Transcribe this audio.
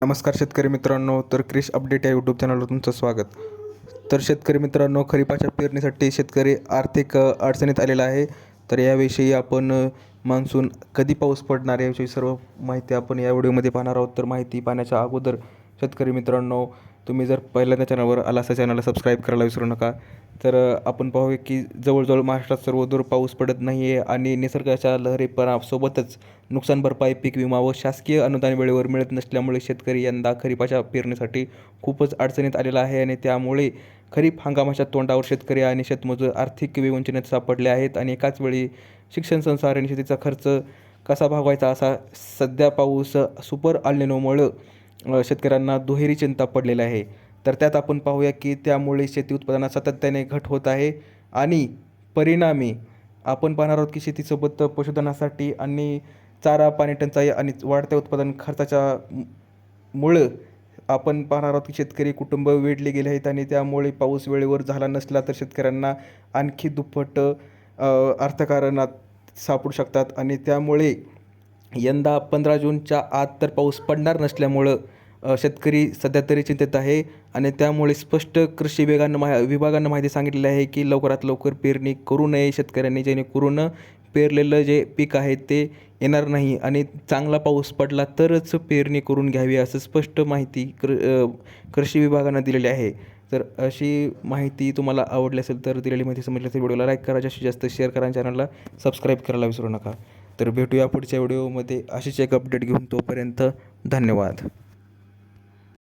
नमस्कार शेतकरी मित्रांनो, तर कृषी अपडेट या यूट्यूब चॅनलवर तुमचं स्वागत. तर शेतकरी मित्रांनो, खरीपाच्या पेरणीसाठी शेतकरी आर्थिक अडचणीत आलेला आहे. तर याविषयी आपण मान्सून कधी पाऊस पडणार याविषयी सर्व माहिती आपण या व्हिडिओमध्ये पाहणार आहोत. तर माहिती पाहण्याच्या अगोदर शेतकरी मित्रांनो, तुम्ही जर पहिल्यांदा चॅनलवर आला असता चॅनलला सबस्क्राईब करायला विसरू नका. तर आपण पाहूया की जवळजवळ महाराष्ट्रात सर्वदूर पाऊस पडत नाही आहे आणि निसर्गाच्या लहरीपणासोबतच नुकसान भरपाई, पीक विमा व शासकीय अनुदान वेळेवर मिळत नसल्यामुळे शेतकरी यंदा खरीपाच्या पेरणीसाठी खूपच अडचणीत आलेला आहे आणि त्यामुळे खरीप हंगामाच्या तोंडावर शेतकरी आणि शेतमजूर आर्थिक विवंचनेत सापडले आहेत आणि एकाच वेळी शिक्षण, संसार आणि शेतीचा खर्च कसा भागवायचा असा सध्या पाऊस सुपर अल्निनोमुळं शेतकऱ्यांना दुहेरी चिंता पडलेली आहे. तर त्यात आपण पाहूया की त्यामुळे शेती उत्पादनात सातत्याने घट होत आहे आणि परिणामी आपण पाहणार आहोत की शेतीसोबत पशुधनासाठी आणि चारा, पाणी टंचाई आणि वाढत्या उत्पादन खर्चाच्या मुळं आपण पाहणार आहोत की शेतकरी कुटुंब वेढले गेले आहेत आणि त्यामुळे पाऊस वेळेवर झाला नसला तर शेतकऱ्यांना आणखी दुप्पट अर्थकारणात सापडू शकतात आणि त्यामुळे यंदा 15 जूनच्या आत तर पाऊस पडणार नसल्यामुळं शेतकरी सध्या तरी चिंतेत आहे आणि त्यामुळे स्पष्ट कृषी विभागानं माहिती सांगितलेली आहे की लवकरात लवकर पेरणी करू नये शेतकऱ्यांनी, जेणेकरून पेरलेलं जे पीक आहे ते येणार नाही आणि चांगला पाऊस पडला तरच पेरणी करून घ्यावी असं स्पष्ट माहिती कृषी विभागानं दिलेली आहे. तर अशी माहिती तुम्हाला आवडली असेल तर दिलेली माहिती समजली असेल व्हिडिओला लाईक करा, जास्तीत जास्त शेअर करा आणि चॅनलला सबस्क्राईब करायला विसरू नका. तर भेटूया पुढच्या व्हिडिओमध्ये अशीच एक अपडेट घेऊन. तोपर्यंत धन्यवाद.